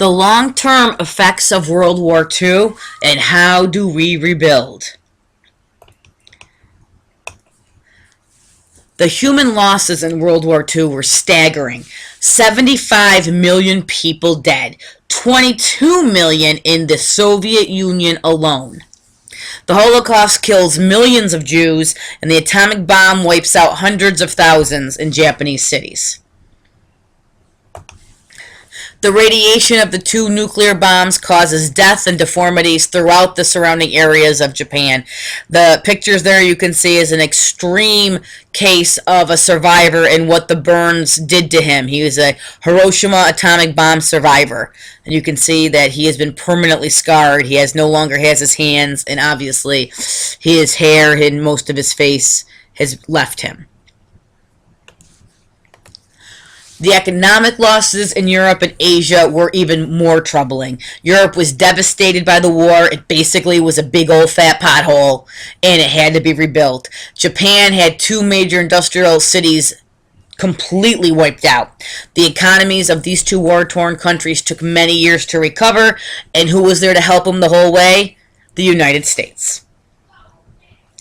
The long-term effects of World War II and how do we rebuild? The human losses in World War II were staggering. 75 million people dead, 22 million in the Soviet Union alone. The Holocaust kills millions of Jews, and the atomic bomb wipes out hundreds of thousands in Japanese cities. The radiation of the two nuclear bombs causes death and deformities throughout the surrounding areas of Japan. The pictures there you can see is an extreme case of a survivor and what the burns did to him. He was a Hiroshima atomic bomb survivor. And you can see that he has been permanently scarred. He no longer has his hands, and obviously his hair and most of his face has left him. The economic losses in Europe and Asia were even more troubling. Europe was devastated by the war. It basically was a big old fat pothole, and it had to be rebuilt. Japan had two major industrial cities completely wiped out. The economies of these two war-torn countries took many years to recover, and who was there to help them the whole way? The United States.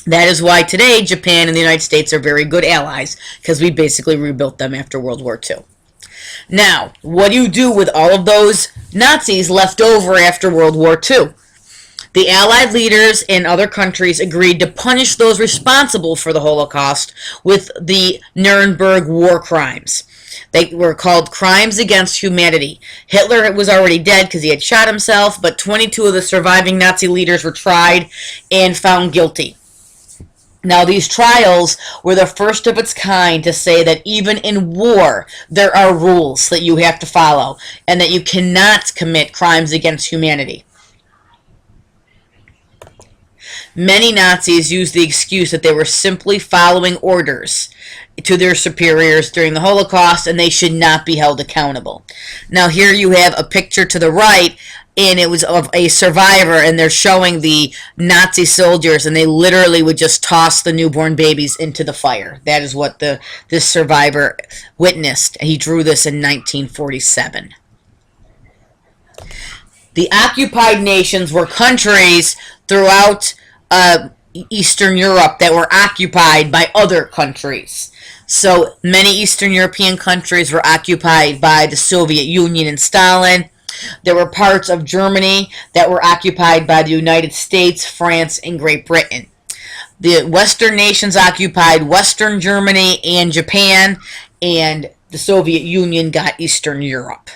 That is why today Japan and the United States are very good allies, because we basically rebuilt them after World War II. Now, what do you do with all of those Nazis left over after World War II? The Allied leaders in other countries agreed to punish those responsible for the Holocaust with the Nuremberg war crimes. They were called crimes against humanity. Hitler was already dead because he had shot himself, but 22 of the surviving Nazi leaders were tried and found guilty. Now, these trials were the first of its kind to say that even in war, there are rules that you have to follow, and that you cannot commit crimes against humanity. Many Nazis used the excuse that they were simply following orders to their superiors during the Holocaust, and they should not be held accountable. Now, here you have a picture to the right, and it was of a survivor, and they're showing the Nazi soldiers, and they literally would just toss the newborn babies into the fire. That is what this survivor witnessed. He drew this in 1947. The occupied nations were countries throughout Eastern Europe that were occupied by other countries. So many Eastern European countries were occupied by the Soviet Union and Stalin. There were parts of Germany that were occupied by the United States, France, and Great Britain. The Western nations occupied Western Germany and Japan, and the Soviet Union got Eastern Europe.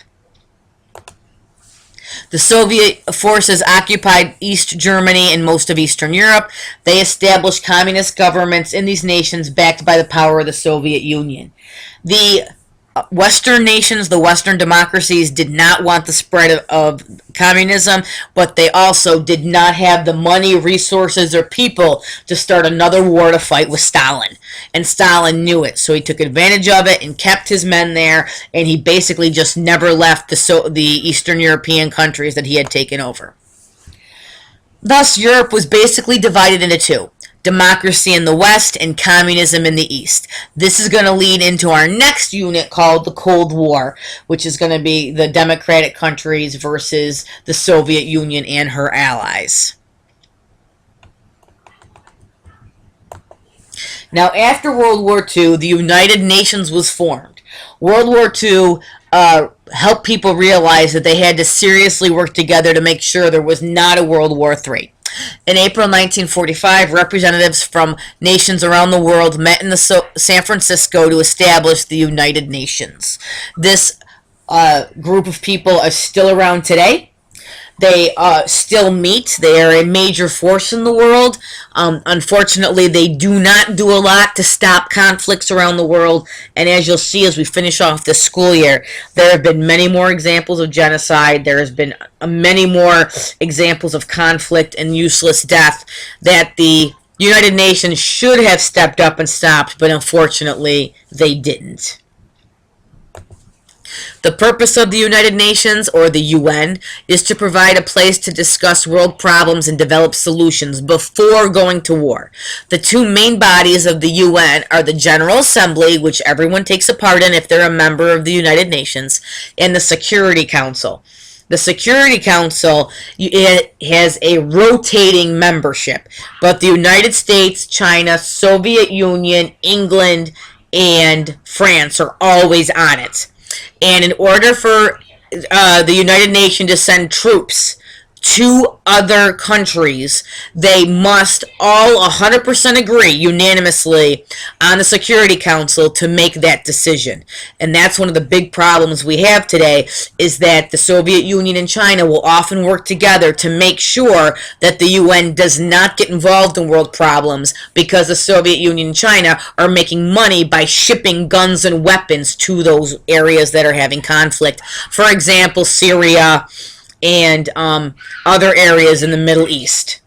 The Soviet forces occupied East Germany and most of Eastern Europe. They established communist governments in these nations backed by the power of the Soviet Union. The Western nations, the Western democracies, did not want the spread of communism, but they also did not have the money, resources, or people to start another war to fight with Stalin. And Stalin knew it, so he took advantage of it and kept his men there, and he basically just never left the Eastern European countries that he had taken over. Thus, Europe was basically divided into two: democracy in the West and communism in the East. This is going to lead into our next unit called the Cold War, which is going to be the democratic countries versus the Soviet Union and her allies. Now, after World War II, the United Nations was formed. World War II helped people realize that they had to seriously work together to make sure there was not a World War III. In April 1945, representatives from nations around the world met in San Francisco to establish the United Nations. This group of people are still around today. They still meet. They are a major force in the world. Unfortunately, they do not do a lot to stop conflicts around the world. And as you'll see as we finish off this school year, there have been many more examples of genocide. There has been many more examples of conflict and useless death that the United Nations should have stepped up and stopped, but unfortunately, they didn't. The purpose of the United Nations, or the UN, is to provide a place to discuss world problems and develop solutions before going to war. The two main bodies of the UN are the General Assembly, which everyone takes a part in if they're a member of the United Nations, and the Security Council. The Security Council, it has a rotating membership, but the United States, China, Soviet Union, England, and France are always on it. And in order for the United Nations to send troops to other countries, they must all 100% agree unanimously on the Security Council to make that decision. And that's one of the big problems we have today, is that the Soviet Union and China will often work together to make sure that the UN does not get involved in world problems, because the Soviet Union and China are making money by shipping guns and weapons to those areas that are having conflict. For example, Syria and other areas in the Middle East.